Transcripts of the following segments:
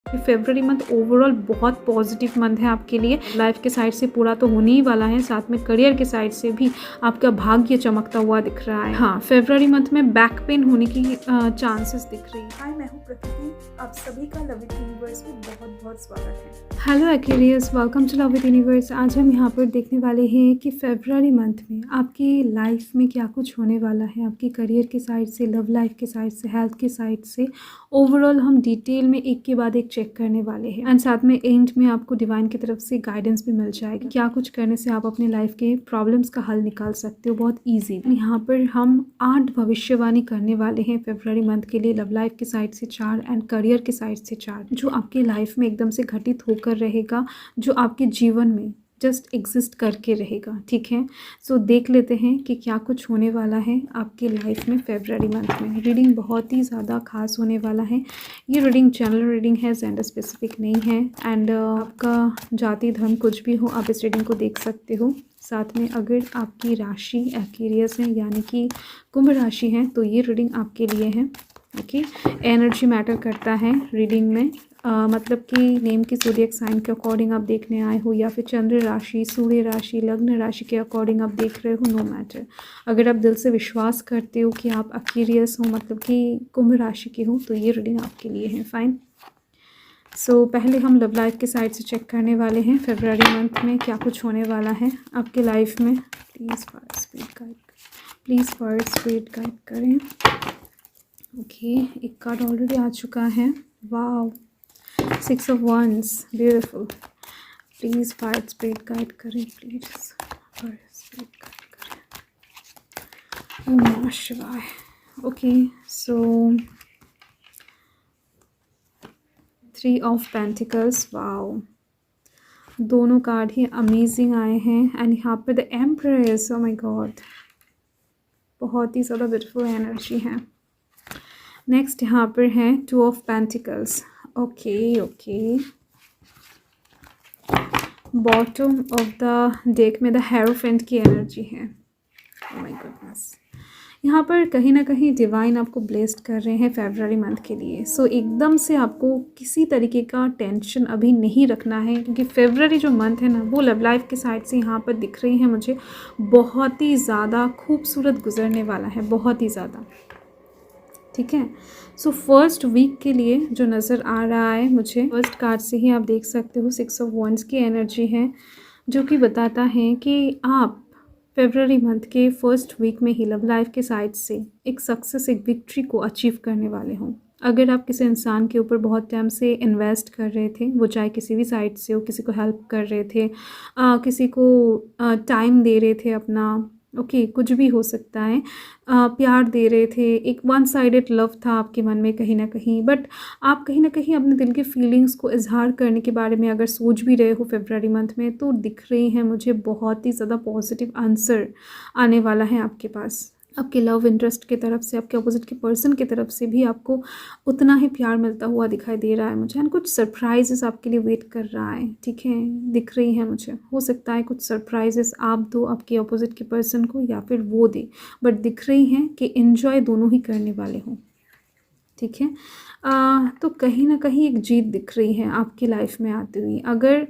फरवरी month overall बहुत positive month है आपके लिए। लाइफ के साइड से पूरा तो होने ही वाला है, साथ में करियर के साइड से भी आपका भाग्य चमकता हुआ दिख रहा है। हाँ, फरवरी मंथ में बैक पेन होने की चांसेस दिख रही है। हाय, मैं हूँ प्रकृति। आप सभी का लव इट यूनिवर्स में बहुत बहुत स्वागत है। Hello Aquarius, welcome to Love It Universe. आज हम यहाँ पर देखने वाले हैं कि फरवरी मंथ में आपकी लाइफ में क्या कुछ होने वाला है, आपकी करियर के साइड से, लव लाइफ के साइड से, हेल्थ के साइड से। ओवरऑल हम डिटेल में एक के बाद एक चेक करने वाले हैं एंड साथ में एंड में आपको डिवाइन की तरफ से गाइडेंस भी मिल जाएगी। क्या कुछ करने से आप अपने लाइफ के प्रॉब्लम्स का हल निकाल सकते हो बहुत ईजी। यहाँ पर हम 8 भविष्यवाणी करने वाले हैं फरवरी मंथ के लिए। लव लाइफ के साइड से 4 एंड करियर के साइड से 4, जो आपके लाइफ में एकदम से घटित होकर रहेगा, जो आपके जीवन में जस्ट एग्जिस्ट करके रहेगा। ठीक है, सो देख लेते हैं कि क्या कुछ होने वाला है आपके लाइफ में फरवरी मंथ में। रीडिंग बहुत ही ज़्यादा खास होने वाला है। ये रीडिंग जनरल रीडिंग है, जेंडर स्पेसिफिक नहीं है एंड आपका जाति धर्म कुछ भी हो, आप इस रीडिंग को देख सकते हो। साथ में अगर आपकी राशि एक्वेरियस है यानी कि कुंभ राशि है तो ये रीडिंग आपके लिए है। ओके, एनर्जी मैटर करता है रीडिंग में। मतलब कि नेम की ज़ोडिएक साइन के अकॉर्डिंग आप देखने आए हो या फिर चंद्र राशि, सूर्य राशि, लग्न राशि के अकॉर्डिंग आप देख रहे हो, नो मैटर। अगर आप दिल से विश्वास करते हो कि आप एक्वेरियस हो, मतलब कि कुंभ राशि के हो, तो ये रीडिंग आपके लिए है। फाइन। सो पहले हम लव लाइफ के साइड से चेक करने वाले हैं फरवरी मंथ में क्या कुछ होने वाला है आपके लाइफ में। प्लीज़ फॉर स्पीड गाइड करें। ओके, एक कार्ड ऑलरेडी आ चुका है। Wow, 6 of Wands, beautiful. Please fire speed guide करें, प्लीज़ फायर स्पीड गाइड करें। ओम नमः शिवाय। Okay, so 3 of Pentacles। Wow, दोनों कार्ड ही अमेजिंग आए हैं एंड यहाँ पे the empress. Oh my God, बहुत ही ज़्यादा ब्यूटीफुल एनर्जी है। नेक्स्ट यहाँ पर है 2 of Pentacles। Okay, bottom of the deck में द हेरोफेंट की एनर्जी है। ओह माय गुडनेस, यहाँ पर कहीं ना कहीं डिवाइन आपको ब्लेस्ड कर रहे हैं फरवरी मंथ के लिए। सो एकदम से आपको किसी तरीके का टेंशन अभी नहीं रखना है, क्योंकि फरवरी जो मंथ है ना, वो लव लाइफ के साइड से यहाँ पर दिख रही है मुझे बहुत ही ज़्यादा खूबसूरत गुजरने वाला है, बहुत ही ज़्यादा। ठीक है, सो फर्स्ट वीक के लिए जो नज़र आ रहा है मुझे, फर्स्ट कार्ड से ही आप देख सकते हो 6 of Wands की एनर्जी है, जो कि बताता है कि आप फरवरी मंथ के फर्स्ट वीक में ही लव लाइफ के साइड से एक सक्सेस, एक विक्ट्री को अचीव करने वाले हों। अगर आप किसी इंसान के ऊपर बहुत टाइम से इन्वेस्ट कर रहे थे, वो चाहे किसी भी साइड से हो, किसी को हेल्प कर रहे थे, किसी को टाइम दे रहे थे अपना, ओके, कुछ भी हो सकता है, प्यार दे रहे थे, एक वन साइडेड लव था आपके मन में कहीं ना कहीं, बट आप कहीं ना कहीं अपने दिल के फीलिंग्स को इजहार करने के बारे में अगर सोच भी रहे हो फरवरी मंथ में, तो दिख रही है मुझे बहुत ही ज़्यादा पॉजिटिव आंसर आने वाला है आपके पास। आपके लव इंटरेस्ट की तरफ से, आपके अपोजिट के पर्सन की तरफ से भी आपको उतना ही प्यार मिलता हुआ दिखाई दे रहा है मुझे, एंड कुछ सरप्राइजेस आपके लिए वेट कर रहा है। ठीक है, दिख रही है मुझे, हो सकता है कुछ सरप्राइजेस आप दो आपके अपोजिट के पर्सन को या फिर वो दे, बट दिख रही हैं कि एंजॉय दोनों ही करने वाले हों। ठीक है, तो कहीं ना कहीं एक जीत दिख रही है आपकी लाइफ में आती हुई। अगर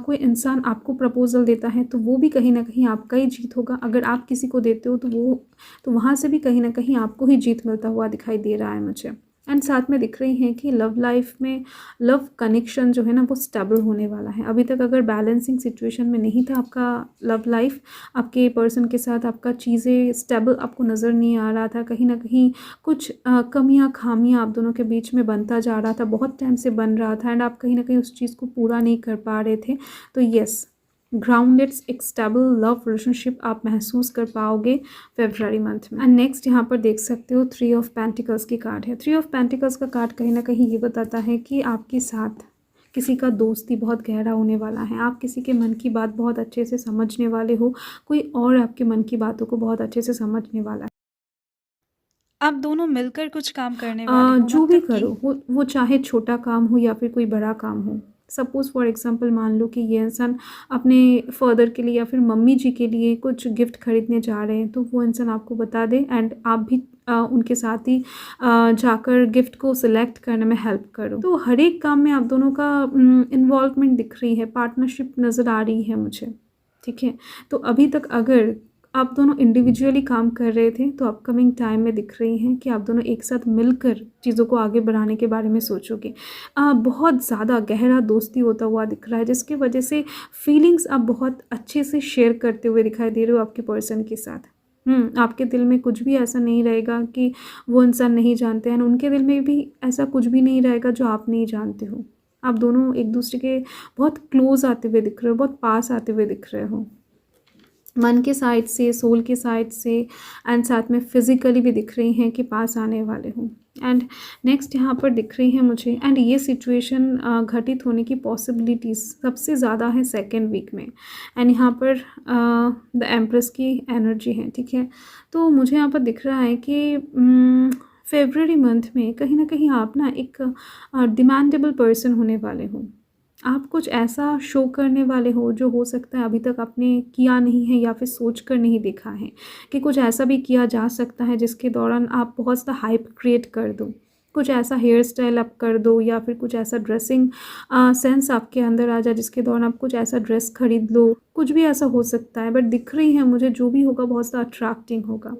कोई इंसान आपको प्रपोजल देता है तो वो भी कहीं ना कहीं आपका ही जीत होगा। अगर आप किसी को देते हो तो वहाँ से भी कहीं ना कहीं आपको ही जीत मिलता हुआ दिखाई दे रहा है मुझे। एंड साथ में दिख रही है कि लव लाइफ में लव कनेक्शन जो है ना, वो स्टेबल होने वाला है। अभी तक अगर बैलेंसिंग सिचुएशन में नहीं था आपका लव लाइफ, आपके पर्सन के साथ आपका चीज़ें स्टेबल आपको नज़र नहीं आ रहा था, कहीं ना कहीं कुछ कमियां खामियां आप दोनों के बीच में बनता जा रहा था, बहुत टाइम से बन रहा था, एंड आप कहीं ना कहीं उस चीज़ को पूरा नहीं कर पा रहे थे, तो यस, ग्राउंडेड एक स्टेबल लव रिलेशनशिप आप महसूस कर पाओगे फरवरी मंथ में। एंड नेक्स्ट यहाँ पर देख सकते हो 3 of Pentacles की कार्ड है। 3 of Pentacles का कार्ड कहीं ना कहीं ये बताता है कि आपके साथ किसी का दोस्ती बहुत गहरा होने वाला है, आप किसी के मन की बात बहुत अच्छे से समझने वाले हो, कोई और आपके मन की बातों को बहुत अच्छे से समझने वाला है। आप दोनों मिलकर कुछ काम करने वाले हो, जो भी मतलब कि करो, वो चाहे छोटा काम हो या फिर कोई बड़ा काम हो, सपोज़ फॉर एग्जांपल मान लो कि ये इंसान अपने फादर के लिए या फिर मम्मी जी के लिए कुछ गिफ्ट खरीदने जा रहे हैं, तो वो इंसान आपको बता दे एंड आप भी उनके साथ ही जाकर गिफ्ट को सिलेक्ट करने में हेल्प करो। तो हर एक काम में आप दोनों का इन्वॉल्वमेंट दिख रही है, पार्टनरशिप नज़र आ रही है मुझे, ठीक है। तो अभी तक अगर आप दोनों इंडिविजुअली काम कर रहे थे, तो अपकमिंग टाइम में दिख रही हैं कि आप दोनों एक साथ मिलकर चीज़ों को आगे बढ़ाने के बारे में सोचोगे। बहुत ज़्यादा गहरा दोस्ती होता हुआ दिख रहा है, जिसकी वजह से फीलिंग्स आप बहुत अच्छे से शेयर करते हुए दिखाई दे रहे हो आपके पर्सन के साथ। आपके दिल में कुछ भी ऐसा नहीं रहेगा कि वो इंसान नहीं जानते हैं, उनके दिल में भी ऐसा कुछ भी नहीं रहेगा जो आप नहीं जानते हो। आप दोनों एक दूसरे के बहुत क्लोज आते हुए दिख रहे हो, बहुत पास आते हुए दिख रहे हो, मन के साइड से, सोल के साइड से, एंड साथ में फिज़िकली भी दिख रही हैं कि पास आने वाले हो। एंड नेक्स्ट यहाँ पर दिख रही है मुझे, एंड ये सिचुएशन घटित होने की पॉसिबिलिटीज़ सबसे ज़्यादा है सेकेंड वीक में। एंड यहाँ पर द एम्प्रेस की एनर्जी है, ठीक है। तो मुझे यहाँ पर दिख रहा है कि फेब्रुअरी मंथ में कहीं ना कहीं आप ना एक डिमांडेबल पर्सन होने वाले हो। आप कुछ ऐसा शो करने वाले हो जो हो सकता है अभी तक आपने किया नहीं है या फिर सोच कर नहीं देखा है, कि कुछ ऐसा भी किया जा सकता है जिसके दौरान आप बहुत ज़्यादा हाइप क्रिएट कर दो, कुछ ऐसा हेयर स्टाइल आप कर दो, या फिर कुछ ऐसा ड्रेसिंग सेंस आपके अंदर आ जाए जिसके दौरान आप कुछ ऐसा ड्रेस खरीद लो, कुछ भी ऐसा हो सकता है। बट दिख रही है मुझे जो भी होगा बहुत ज़्यादा अट्रैक्टिंग होगा।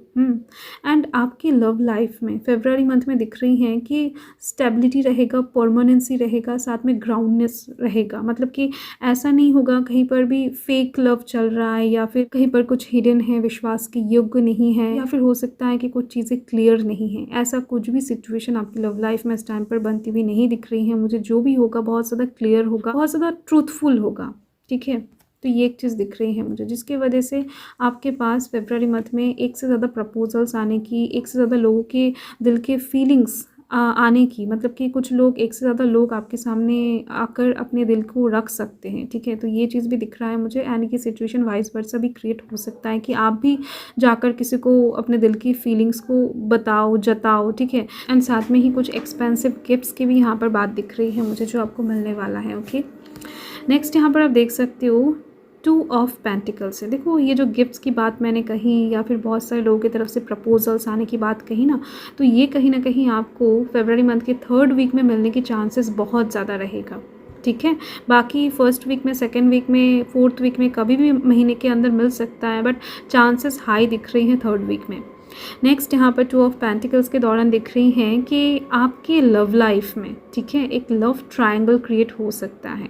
एंड आपकी लव लाइफ में फेब्रुअरी मंथ में दिख रही हैं कि स्टेबिलिटी रहेगा, परमानेंसी रहेगा, साथ में ग्राउंडनेस रहेगा। मतलब कि ऐसा नहीं होगा कहीं पर भी फेक लव चल रहा है, या फिर कहीं पर कुछ हिडन है, विश्वास के योग्य नहीं है, या फिर हो सकता है कि कुछ चीज़ें क्लियर नहीं है। ऐसा कुछ भी सिचुएशन आपकी लव लाइफ में इस टाइम पर बनती हुई नहीं दिख रही है मुझे। जो भी होगा बहुत ज़्यादा क्लियर होगा, बहुत ज़्यादा ट्रूथफुल होगा, ठीक है। तो ये एक चीज़ दिख रही है मुझे, जिसकी वजह से आपके पास फेब्रुअरी मंथ में एक से ज़्यादा प्रपोजल्स आने की, एक से ज़्यादा लोगों के दिल के फीलिंग्स आने की, मतलब कि कुछ लोग, एक से ज़्यादा लोग आपके सामने आकर अपने दिल को रख सकते हैं, ठीक है। तो ये चीज़ भी दिख रहा है मुझे। एंड की सिचुएशन वाइस वर्सा भी क्रिएट हो सकता है कि आप भी जाकर किसी को अपने दिल की फीलिंग्स को बताओ, जताओ, ठीक है। एंड साथ में ही कुछ एक्सपेंसिव गिफ्ट्स की भी यहाँ पर बात दिख रही है मुझे, जो आपको मिलने वाला है। ओके, नेक्स्ट यहाँ पर आप देख सकते हो 2 ऑफ पेंटिकल्स है। देखो, ये जो गिफ्ट्स की बात मैंने कही, या फिर बहुत सारे लोगों की तरफ से प्रपोजल्स आने की बात कही ना, तो ये कहीं ना कहीं आपको फरवरी मंथ के 3rd वीक में मिलने की चांसेस बहुत ज़्यादा रहेगा, ठीक है। बाकी 1st वीक में, 2nd वीक में, 4th वीक में कभी भी महीने के अंदर मिल सकता है, बट चांसेस हाई दिख रही हैं 3rd वीक में। नेक्स्ट यहाँ पर 2 ऑफ पेंटिकल्स के दौरान दिख रही हैं कि आपके लव लाइफ में, ठीक है, एक लव ट्रायंगल क्रिएट हो सकता है।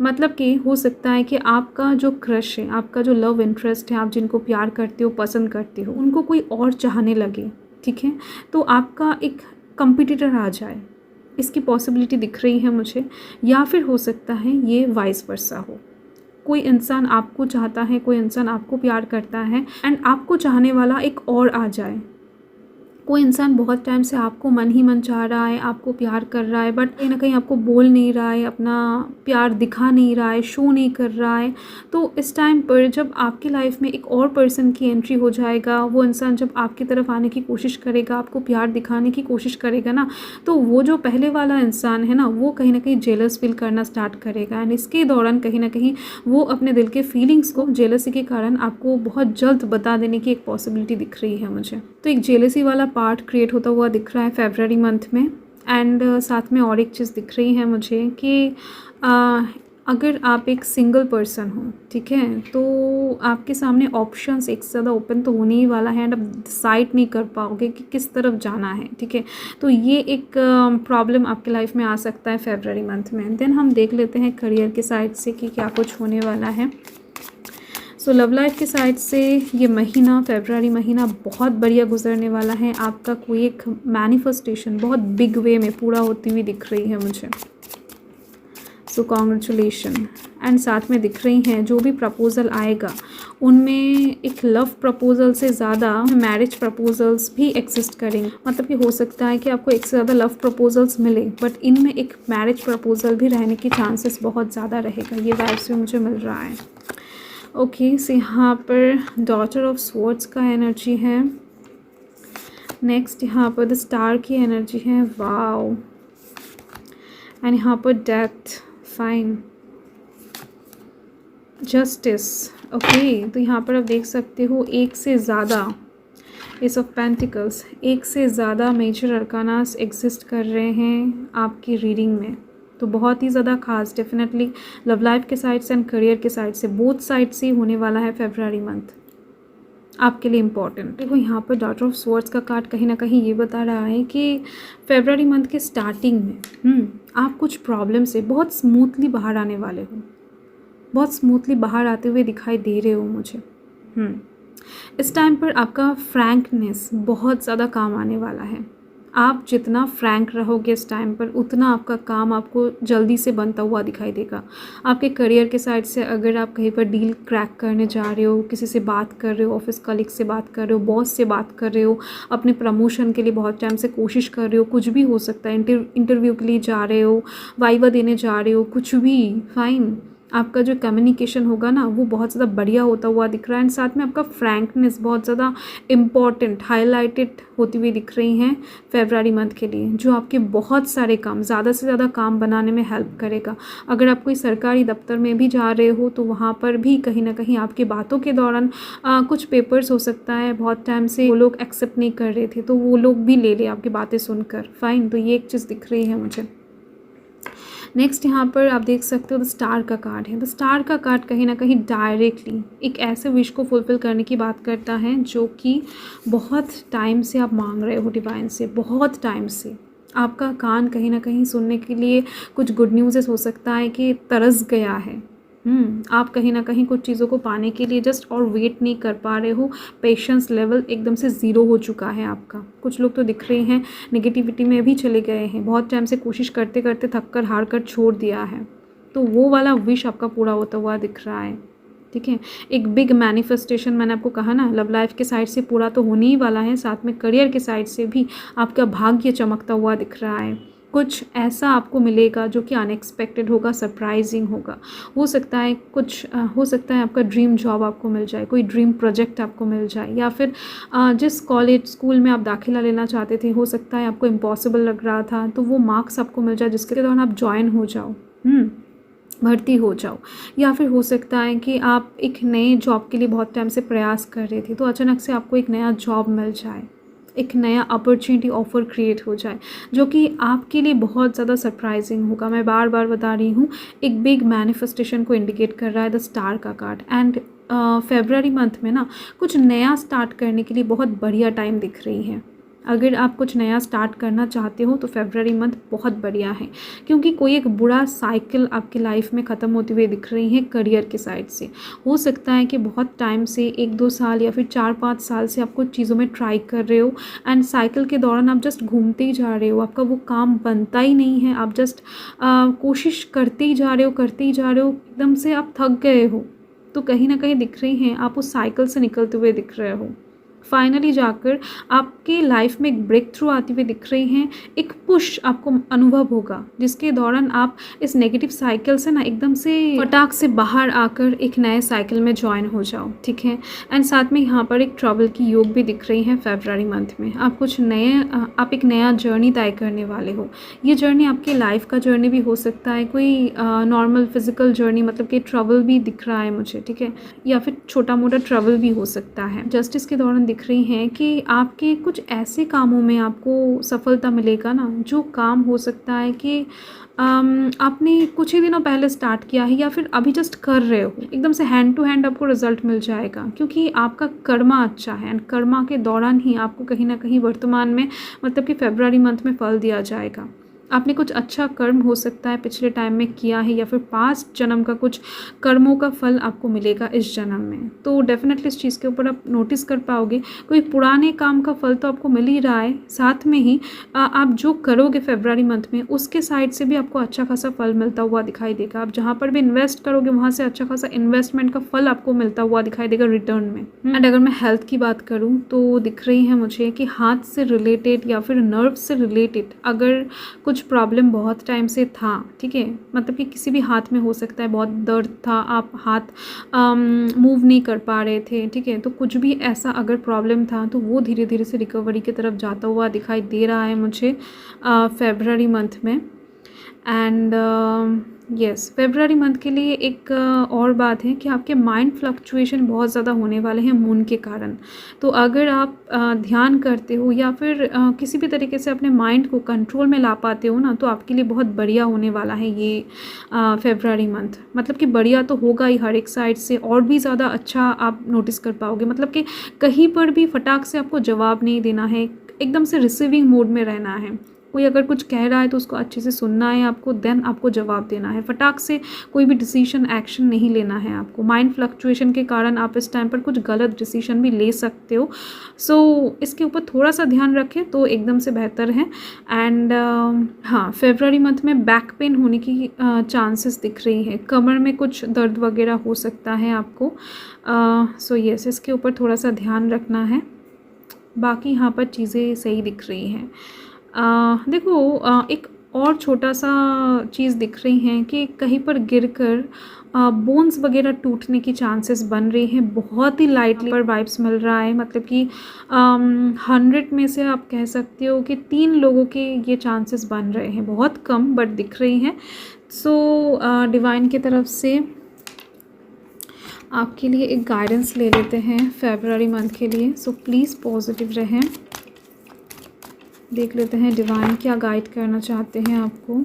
मतलब कि हो सकता है कि आपका जो क्रश है, आपका जो लव इंटरेस्ट है, आप जिनको प्यार करते हो, पसंद करते हो, उनको कोई और चाहने लगे, ठीक है। तो आपका एक कंपटीटर आ जाए, इसकी पॉसिबिलिटी दिख रही है मुझे। या फिर हो सकता है ये वाइस वर्सा हो, कोई इंसान आपको चाहता है, कोई इंसान आपको प्यार करता है, एंड आपको चाहने वाला एक और आ जाए। कोई इंसान बहुत टाइम से आपको मन ही मन चाह रहा है, आपको प्यार कर रहा है, बट कहीं ना कहीं आपको बोल नहीं रहा है, अपना प्यार दिखा नहीं रहा है, शो नहीं कर रहा है। तो इस टाइम पर जब आपकी लाइफ में एक और पर्सन की एंट्री हो जाएगा, वो इंसान जब आपकी तरफ आने की कोशिश करेगा, आपको प्यार दिखाने की कोशिश करेगा ना, तो वो जो पहले वाला इंसान है ना, वो कहीं ना कहीं जेलस फील करना स्टार्ट करेगा। एंड इसके दौरान कहीं ना कहीं वो अपने दिल के फीलिंग्स को जेलसी के कारण आपको बहुत जल्द बता देने की एक पॉसिबिलिटी दिख रही है मुझे। तो एक जेलसी वाला पार्ट क्रिएट होता हुआ दिख रहा है फरवरी मंथ में। एंड साथ में और एक चीज़ दिख रही है मुझे कि अगर आप एक सिंगल पर्सन हो, ठीक है, तो आपके सामने ऑप्शंस एक से ज़्यादा ओपन तो होने ही वाला है, एंड आप डिसाइड नहीं कर पाओगे कि किस तरफ जाना है, ठीक है। तो ये एक प्रॉब्लम आपके लाइफ में आ सकता है फरवरी मंथ में। देन हम देख लेते हैं करियर के साइड से कि क्या कुछ होने वाला है। सो लव लाइफ के साइड से ये महीना, फरवरी महीना बहुत बढ़िया गुजरने वाला है। आपका कोई एक मैनिफेस्टेशन बहुत बिग वे में पूरा होती हुई दिख रही है मुझे। So congratulation. एंड साथ में दिख रही हैं जो भी प्रपोज़ल आएगा उनमें एक लव प्रपोज़ल से ज़्यादा मैरिज प्रपोज़ल्स भी एग्जिस्ट करेंगे। मतलब कि हो सकता है कि आपको एक से ज़्यादा लव प्रपोज़ल्स मिले, बट इनमें एक मैरिज प्रपोज़ल भी रहने की चांसेस बहुत ज़्यादा रहेगा। ये वाइब्स भी मुझे मिल रहा है। ओके, सो यहाँ पर डॉटर ऑफ स्वॉर्ड्स का एनर्जी है। नेक्स्ट यहाँ पर द स्टार की एनर्जी है। वाओ, एंड यहाँ पर डेथ, फाइन, जस्टिस। ओके, तो यहाँ पर आप देख सकते हो एक से ज़्यादा एस ऑफ पेंटिकल्स, एक से ज़्यादा मेजर अरकानास एग्जिस्ट कर रहे हैं आपकी रीडिंग में। तो बहुत ही ज़्यादा खास, डेफिनेटली लव लाइफ के साइड से एंड करियर के साइड से, बोथ साइड से होने वाला है फेब्रुअरी मंथ आपके लिए इम्पॉर्टेंट। देखो यहाँ पर डॉटर ऑफ स्वॉर्ड्स का कार्ड कहीं ना कहीं ये बता रहा है कि फेब्रुअरी मंथ के स्टार्टिंग में आप कुछ प्रॉब्लम से बहुत स्मूथली बाहर आने वाले हो, बहुत स्मूथली बाहर आते हुए दिखाई दे रहे हो मुझे। इस टाइम पर आपका फ्रैंकनेस बहुत ज़्यादा काम आने वाला है। आप जितना फ्रैंक रहोगे इस टाइम पर, उतना आपका काम आपको जल्दी से बनता हुआ दिखाई देगा। आपके करियर के साइड से अगर आप कहीं पर डील क्रैक करने जा रहे हो, किसी से बात कर रहे हो, ऑफिस कलीग से बात कर रहे हो, बॉस से बात कर रहे हो, अपने प्रमोशन के लिए बहुत टाइम से कोशिश कर रहे हो, कुछ भी हो सकता है, इंटरव्यू के लिए जा रहे हो, वाइवा देने जा रहे हो, कुछ भी, फाइन। आपका जो कम्युनिकेशन होगा ना वो बहुत ज़्यादा बढ़िया होता हुआ दिख रहा है। एंड साथ में आपका फ्रैंकनेस बहुत ज़्यादा इम्पॉर्टेंट, हाईलाइटेड होती हुई दिख रही हैं फेब्रुअरी मंथ के लिए, जो आपके बहुत सारे काम, ज़्यादा से ज़्यादा काम बनाने में हेल्प करेगा। अगर आप कोई सरकारी दफ्तर में भी जा रहे हो तो वहाँ पर भी कहीं ना कहीं आपकी बातों के दौरान कुछ पेपर्स हो सकता है बहुत टाइम से वो लोग एक्सेप्ट नहीं कर रहे थे, तो वो लोग भी ले ले आपकी बातें सुनकर, फाइन। तो ये एक चीज़ दिख रही है मुझे। नेक्स्ट यहाँ पर आप देख सकते हो द स्टार का कार्ड है। द स्टार का कार्ड कहीं ना कहीं डायरेक्टली एक ऐसे विश को फुलफ़िल करने की बात करता है जो कि बहुत टाइम से आप मांग रहे हो डिवाइन से, बहुत टाइम से। आपका कान कहीं ना कहीं सुनने के लिए कुछ गुड न्यूज़ हो सकता है कि तरस गया है। आप कहीं ना कहीं कुछ चीज़ों को पाने के लिए जस्ट और वेट नहीं कर पा रहे हो। पेशेंस लेवल एकदम से ज़ीरो हो चुका है आपका। कुछ लोग तो दिख रहे हैं नेगेटिविटी में भी चले गए हैं, बहुत टाइम से कोशिश करते करते थक कर हार कर छोड़ दिया है। तो वो वाला विश आपका पूरा होता हुआ दिख रहा है, ठीक है। एक बिग मैनिफेस्टेशन, मैंने आपको कहा ना लव लाइफ के साइड से पूरा तो होने ही वाला है, साथ में करियर के साइड से भी आपका भाग्य चमकता हुआ दिख रहा है। कुछ ऐसा आपको मिलेगा जो कि अनएक्सपेक्टेड होगा, सरप्राइजिंग होगा। हो सकता है हो सकता है आपका ड्रीम जॉब आपको मिल जाए, कोई ड्रीम प्रोजेक्ट आपको मिल जाए, या फिर जिस कॉलेज स्कूल में आप दाखिला लेना चाहते थे, हो सकता है आपको इम्पॉसिबल लग रहा था, तो वो मार्क्स आपको मिल जाए जिसके दौरान आप ज्वाइन हो जाओ, भर्ती हो जाओ। या फिर हो सकता है कि आप एक नए जॉब के लिए बहुत टाइम से प्रयास कर रहे थे, तो अचानक से आपको एक नया जॉब मिल जाए, एक नया अपॉर्चुनिटी ऑफर क्रिएट हो जाए जो कि आपके लिए बहुत ज़्यादा सरप्राइजिंग होगा। मैं बार बार बता रही हूँ, एक बिग मैनिफेस्टेशन को इंडिकेट कर रहा है द स्टार का कार्ड। एंड फेब्रुअरी मंथ में ना कुछ नया स्टार्ट करने के लिए बहुत बढ़िया टाइम दिख रही है। अगर आप कुछ नया स्टार्ट करना चाहते हो तो फेब्रुअरी मंथ बहुत बढ़िया है, क्योंकि कोई एक बुरा साइकिल आपकी लाइफ में ख़त्म होती हुई दिख रही है करियर के साइड से। हो सकता है कि बहुत टाइम से 1-2 साल या फिर 4-5 साल से आप कुछ चीज़ों में ट्राई कर रहे हो एंड साइकिल के दौरान आप जस्ट घूमते ही जा रहे हो, आपका वो काम बनता ही नहीं है, आप जस्ट कोशिश करते ही जा रहे हो, एकदम से आप थक गए हो। तो कहीं ना कहीं दिख रही हैं आप उस साइकिल से निकलते हुए दिख रहे हो। फाइनली जाकर आपके लाइफ में एक ब्रेक थ्रू आती हुई दिख रही हैं, एक पुश आपको अनुभव होगा जिसके दौरान आप इस नेगेटिव साइकिल से ना एकदम से फटाक से बाहर आकर एक नए साइकिल में ज्वाइन हो जाओ, ठीक है। एंड साथ में यहाँ पर एक ट्रैवल की योग भी दिख रही है फेब्रुअरी मंथ में। आप एक नया जर्नी तय करने वाले हो। ये जर्नी आपके लाइफ का जर्नी भी हो सकता है, कोई नॉर्मल फिजिकल जर्नी, मतलब कि ट्रैवल भी दिख रहा है मुझे, ठीक है, या फिर छोटा मोटा ट्रैवल भी हो सकता है। जस्टिस के दौरान दिख रही हैं कि आपके कुछ ऐसे कामों में आपको सफलता मिलेगा ना, जो काम हो सकता है कि आपने कुछ ही दिनों पहले स्टार्ट किया है या फिर अभी जस्ट कर रहे हो, एकदम से हैंड टू हैंड आपको रिजल्ट मिल जाएगा, क्योंकि आपका कर्मा अच्छा है एंड कर्मा के दौरान ही आपको कहीं ना कहीं वर्तमान में, मतलब कि फेब्रुअरी मंथ में फल दिया जाएगा। आपने कुछ अच्छा कर्म हो सकता है पिछले टाइम में किया है, या फिर पास्ट जन्म का कुछ कर्मों का फल आपको मिलेगा इस जन्म में। तो डेफिनेटली इस चीज़ के ऊपर आप नोटिस कर पाओगे, कोई पुराने काम का फल तो आपको मिल ही रहा है, साथ में ही आप जो करोगे फेब्रुअरी मंथ में उसके साइड से भी आपको अच्छा खासा फल मिलता हुआ दिखाई देगा। आप जहाँ पर भी इन्वेस्ट करोगे वहाँ से अच्छा खासा इन्वेस्टमेंट का फल आपको मिलता हुआ दिखाई देगा रिटर्न में। एंड अगर मैं हेल्थ की बात करूँ तो दिख रही है मुझे कि हाथ से रिलेटेड या फिर नर्व से रिलेटेड अगर कुछ प्रॉब्लम बहुत टाइम से था, ठीक है, मतलब कि किसी भी हाथ में हो सकता है बहुत दर्द था, आप हाथ मूव नहीं कर पा रहे थे, ठीक है, तो कुछ भी ऐसा अगर प्रॉब्लम था तो वो धीरे धीरे से रिकवरी की तरफ जाता हुआ दिखाई दे रहा है मुझे फेब्रुअरी मंथ में। एंड यस, फेब्रुअरी मंथ के लिए एक और बात है कि आपके माइंड फ्लक्चुएशन बहुत ज़्यादा होने वाले हैं मून के कारण। तो अगर आप ध्यान करते हो या फिर किसी भी तरीके से अपने माइंड को कंट्रोल में ला पाते हो ना, तो आपके लिए बहुत बढ़िया होने वाला है ये फेब्रुअरी मंथ। मतलब कि बढ़िया तो होगा ही हर एक साइड से, और भी ज़्यादा अच्छा आप नोटिस कर पाओगे। मतलब कि कहीं पर भी फटाक से आपको जवाब नहीं देना है, एकदम से रिसीविंग मोड में रहना है। कोई अगर कुछ कह रहा है तो उसको अच्छे से सुनना है आपको, देन आपको जवाब देना है। फटाक से कोई भी डिसीजन एक्शन नहीं लेना है आपको। माइंड फ्लक्चुएशन के कारण आप इस टाइम पर कुछ गलत डिसीजन भी ले सकते हो। सो इसके ऊपर थोड़ा सा ध्यान रखें तो एकदम से बेहतर है। एंड हाँ, फेब्रुअरी मंथ में बैक पेन होने की चांसेस दिख रही है। कमर में कुछ दर्द वगैरह हो सकता है आपको। सो यस, इसके ऊपर थोड़ा सा ध्यान रखना है। बाकी यहाँ पर चीज़ें सही दिख रही हैं। देखो, एक और छोटा सा चीज़ दिख रही हैं कि कहीं पर गिरकर बोन्स वगैरह टूटने की चांसेस बन रही हैं। बहुत ही लाइटली पर वाइब्स मिल रहा है। मतलब कि 100 में से आप कह सकते हो कि 3 लोगों के ये चांसेस बन रहे हैं। बहुत कम बट दिख रही हैं। सो डिवाइन की तरफ से आपके लिए एक गाइडेंस ले लेते हैं फेब्रुअरी मंथ के लिए। सो प्लीज़ पॉजिटिव रहें। देख लेते हैं डिवाइन क्या गाइड करना चाहते हैं आपको।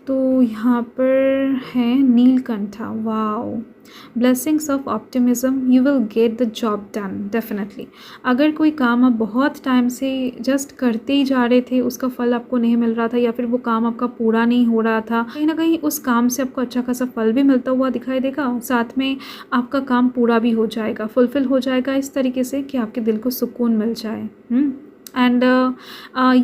तो यहाँ पर है Neelkantha. Wow, blessings of optimism, you will get the job done definitely. अगर कोई काम आप बहुत टाइम से जस्ट करते ही जा रहे थे, उसका फल आपको नहीं मिल रहा था, या फिर वो काम आपका पूरा नहीं हो रहा था, कहीं ना कहीं उस काम से आपको अच्छा खासा फल भी मिलता हुआ दिखाई देगा। साथ में आपका काम पूरा भी हो जाएगा, फुलफिल हो जाएगा इस तरीके से कि आपके दिल को सुकून मिल जाए। एंड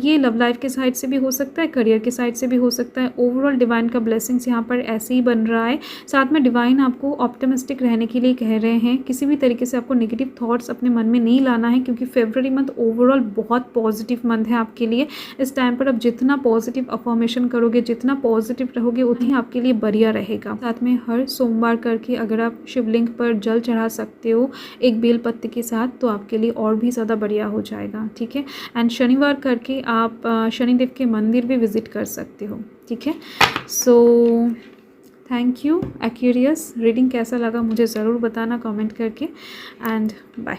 ये लव लाइफ के साइड से भी हो सकता है, करियर के साइड से भी हो सकता है। ओवरऑल डिवाइन का ब्लेसिंग्स यहाँ पर ऐसे ही बन रहा है। साथ में डिवाइन आपको ऑप्टिमिस्टिक रहने के लिए कह रहे हैं। किसी भी तरीके से आपको नेगेटिव थॉट्स अपने मन में नहीं लाना है, क्योंकि फेब्रुअरी मंथ ओवरऑल बहुत पॉजिटिव मंथ है आपके लिए। इस टाइम पर आप जितना पॉजिटिव अफर्मेशन करोगे, जितना पॉजिटिव रहोगे, उतनी आपके लिए बढ़िया रहेगा। साथ में हर सोमवार करके अगर आप शिवलिंग पर जल चढ़ा सकते हो एक बेल पत्ती के साथ, तो आपके लिए और भी ज़्यादा बढ़िया हो जाएगा। ठीक है। एंड शनिवार करके आप शनिदेव के मंदिर भी विज़िट कर सकते हो। ठीक है। So thank you Aquarius. Reading कैसा लगा मुझे ज़रूर बताना कमेंट करके। And bye.